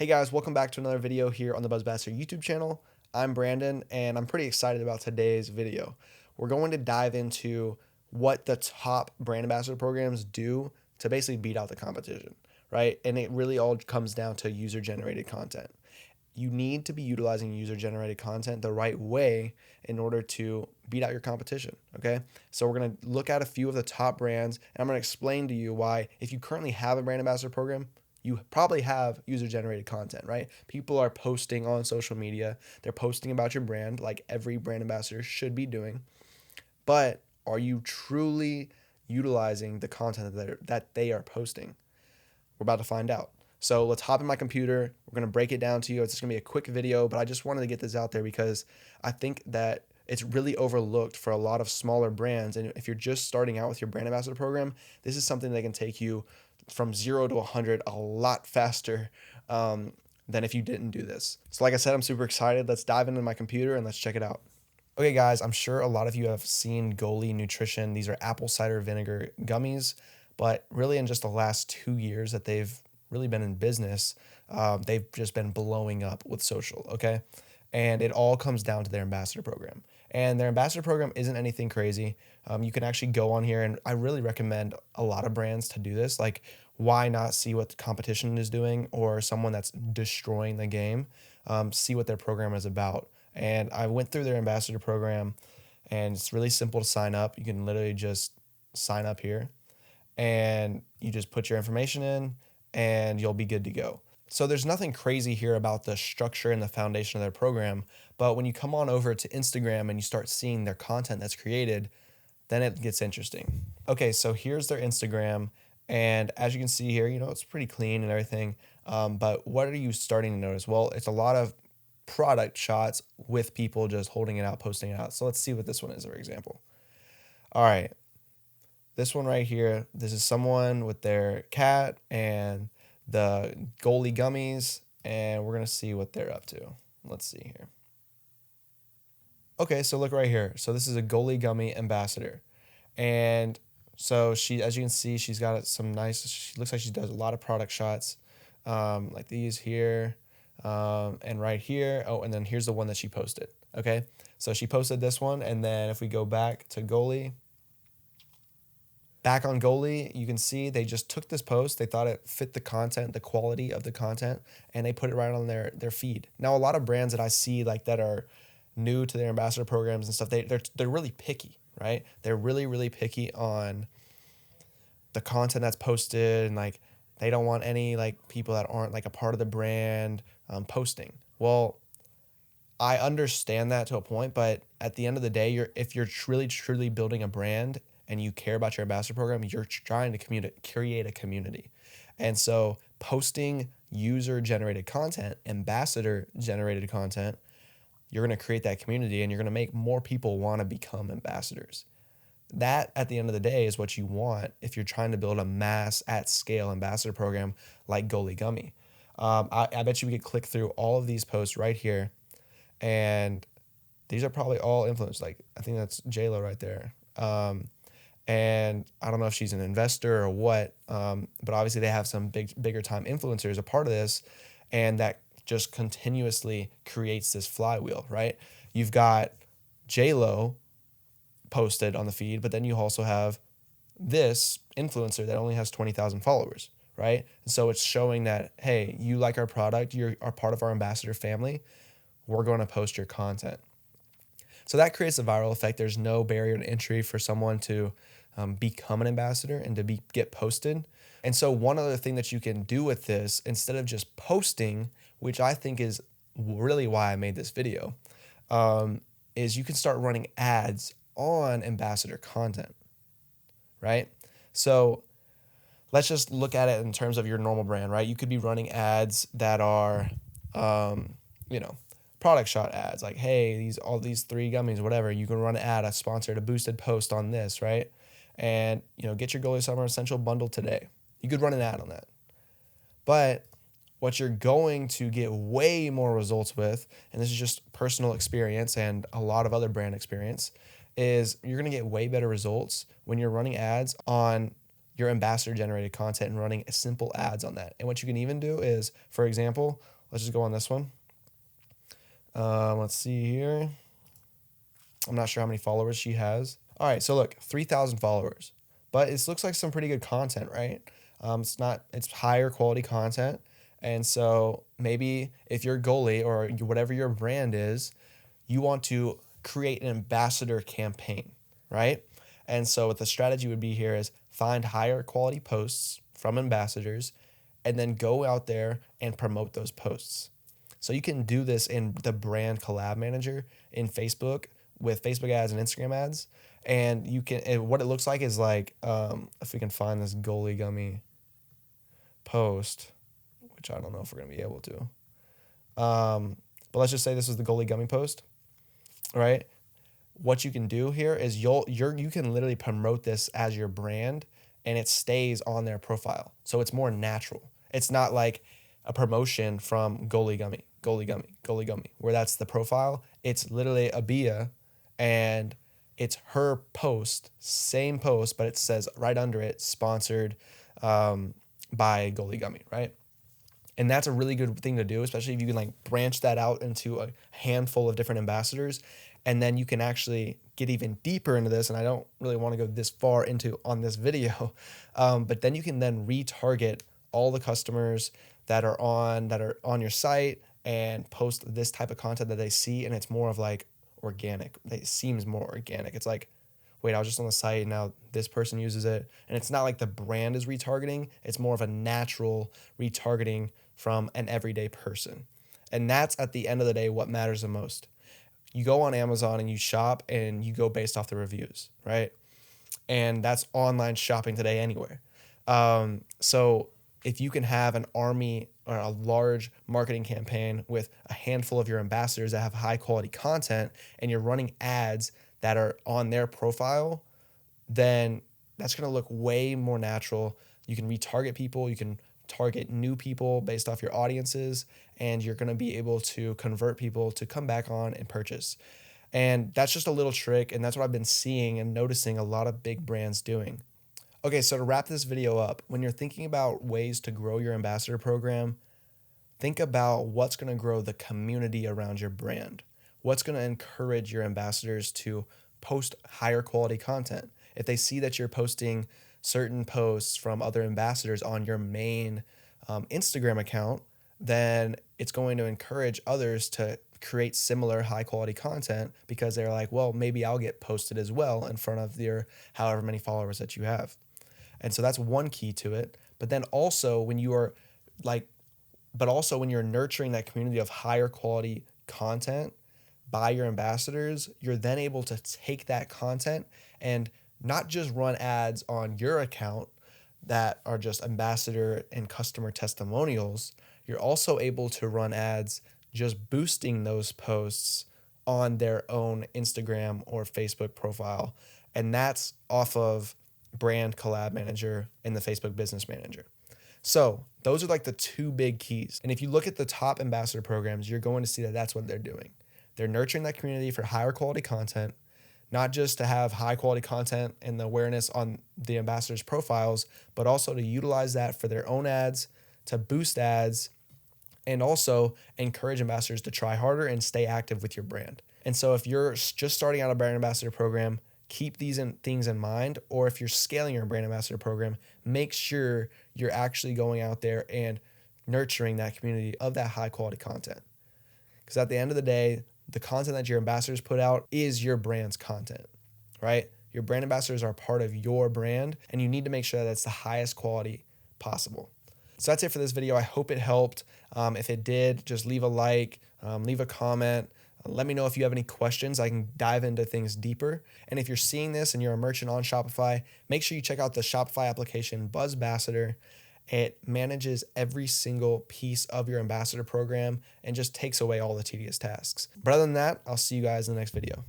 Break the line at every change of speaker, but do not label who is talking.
Hey guys, welcome back to another video here on the Buzzbassador YouTube channel. I'm Brandon and I'm pretty excited about today's video. We're going to dive into what the top brand ambassador programs do to basically beat out the competition, right? And it really all comes down to user-generated content. You need to be utilizing user-generated content the right way in order to beat out your competition, okay? So we're gonna look at a few of the top brands and I'm gonna explain to you why if you currently have a brand ambassador program, you probably have user-generated content, right? People are posting on social media. They're posting about your brand like every brand ambassador should be doing. But are you truly utilizing the content that they are posting? We're about to find out. So let's hop in my computer. We're going to break it down to you. It's just going to be a quick video, but I just wanted to get this out there because I think that it's really overlooked for a lot of smaller brands. And if you're just starting out with your brand ambassador program, this is something that can take you from 0 to 100 a lot faster than if you didn't do this. So like I said, I'm super excited. Let's dive into my computer and let's check it out. Okay, guys, I'm sure a lot of you have seen Goli Nutrition. These are apple cider vinegar gummies, but really in just the last 2 years that they've really been in business, they've just been blowing up with social, okay? And it all comes down to their ambassador program. And their ambassador program isn't anything crazy. You can actually go on here, and I really recommend a lot of brands to do this. Like, why not see what the competition is doing or someone that's destroying the game, see what their program is about. And I went through their ambassador program, and it's really simple to sign up. You can literally just sign up here, and you just put your information in, and you'll be good to go. So there's nothing crazy here about the structure and the foundation of their program, but when you come on over to Instagram and you start seeing their content that's created, then it gets interesting. Okay, so here's their Instagram, and as you can see here, it's pretty clean and everything, but what are you starting to notice? Well, it's a lot of product shots with people just holding it out, posting it out. So let's see what this one is, for example. All right, this one right here, this is someone with their cat and the Goli gummies, and we're gonna see what they're up to. Let's see here. Okay, so look right here. So this is a Goli gummy ambassador, and so she, as you can see, she's got some nice. She looks like she does a lot of product shots, like these here, and right here. Oh, and then here's the one that she posted. Okay, so she posted this one, and then if we go back to Goli. Back on Goli, you can see they just took this post. They thought it fit the content, the quality of the content, and they put it right on their feed. Now, a lot of brands that I see like that are new to their ambassador programs and stuff, they're really picky, right? They're really, really picky on the content that's posted, and like they don't want any like people that aren't like a part of the brand posting. Well, I understand that to a point, but at the end of the day, if you're really truly building a brand and you care about your ambassador program, you're trying to create a community. And so posting user-generated content, ambassador-generated content, you're going to create that community and you're going to make more people want to become ambassadors. That, at the end of the day, is what you want if you're trying to build a mass at-scale ambassador program like Goli Gummy. I bet you we could click through all of these posts right here, and these are probably all influencers. Like, I think that's J-Lo right there. And I don't know if she's an investor or what, but obviously they have some bigger time influencers a part of this, and that just continuously creates this flywheel, right? You've got J-Lo posted on the feed, but then you also have this influencer that only has 20,000 followers, right? And so it's showing that, hey, you like our product, you're part of our ambassador family, we're going to post your content. So that creates a viral effect. There's no barrier to entry for someone to become an ambassador and to get posted. And so one other thing that you can do with this, instead of just posting, which I think is really why I made this video, is you can start running ads on ambassador content, right? So let's just look at it in terms of your normal brand, right? You could be running ads that are, product shot ads, like, hey, all these 3 gummies, whatever. You can run an ad, a sponsored, a boosted post on this, right? And get your Goli Summer Essential bundle today. You could run an ad on that. But what you're going to get way more results with, and this is just personal experience and a lot of other brand experience, is you're going to get way better results when you're running ads on your ambassador generated content and running simple ads on that. And what you can even do is, for example, Let's just go on this one. Let's see here. I'm not sure how many followers she has. All right, so look, 3,000 followers, but it looks like some pretty good content, right? It's higher quality content. And so maybe if you're goalie or whatever your brand is, you want to create an ambassador campaign, right? And so what the strategy would be here is find higher quality posts from ambassadors and then go out there and promote those posts. So you can do this in the brand collab manager in Facebook with Facebook ads and Instagram ads. And you can, and what it looks like is like, if we can find this goalie gummy post, which I don't know if we're going to be able to. But let's just say this is the goalie gummy post, right? What you can do here is you can literally promote this as your brand and it stays on their profile. So it's more natural. It's not like a promotion from goalie gummy, where that's the profile. It's literally a Bia and it's her post, same post, but it says right under it, sponsored by goalie gummy, right? And that's a really good thing to do, especially if you can like branch that out into a handful of different ambassadors. And then you can actually get even deeper into this. And I don't really want to go this far into on this video, but then you can then retarget all the customers that are on your site and post this type of content that they see. And it's more of like organic. It seems more organic. It's like, wait, I was just on the site and now this person uses it. And it's not like the brand is retargeting. It's more of a natural retargeting from an everyday person. And that's at the end of the day what matters the most. You go on Amazon and you shop and you go based off the reviews, right? And that's online shopping today anywhere. So if you can have an army or a large marketing campaign with a handful of your ambassadors that have high quality content and you're running ads that are on their profile, then that's going to look way more natural. You can retarget people, you can target new people based off your audiences, and you're going to be able to convert people to come back on and purchase. And that's just a little trick, and that's what I've been seeing and noticing a lot of big brands doing. Okay, so to wrap this video up, when you're thinking about ways to grow your ambassador program, think about what's going to grow the community around your brand. What's going to encourage your ambassadors to post higher quality content? If they see that you're posting certain posts from other ambassadors on your main Instagram account, then it's going to encourage others to create similar high quality content because they're like, well, maybe I'll get posted as well in front of your however many followers that you have. And so that's one key to it. But then also when you're nurturing that community of higher quality content by your ambassadors, you're then able to take that content and not just run ads on your account that are just ambassador and customer testimonials. You're also able to run ads just boosting those posts on their own Instagram or Facebook profile. And that's off of Brand Collab Manager and the Facebook Business Manager. So those are like the two big keys. And if you look at the top ambassador programs, you're going to see that that's what they're doing. They're nurturing that community for higher quality content, not just to have high quality content and the awareness on the ambassadors' profiles, but also to utilize that for their own ads, to boost ads, and also encourage ambassadors to try harder and stay active with your brand. And so if you're just starting out a brand ambassador program, keep these things in mind. Or if you're scaling your brand ambassador program, make sure you're actually going out there and nurturing that community of that high quality content. Because at the end of the day, the content that your ambassadors put out is your brand's content, right? Your brand ambassadors are part of your brand, and you need to make sure that it's the highest quality possible. So that's it for this video. I hope it helped. If it did, just leave a like, leave a comment. Let me know if you have any questions. I can dive into things deeper. And if you're seeing this and you're a merchant on Shopify, make sure you check out the Shopify application, Buzzbassador. It manages every single piece of your ambassador program and just takes away all the tedious tasks. But other than that, I'll see you guys in the next video.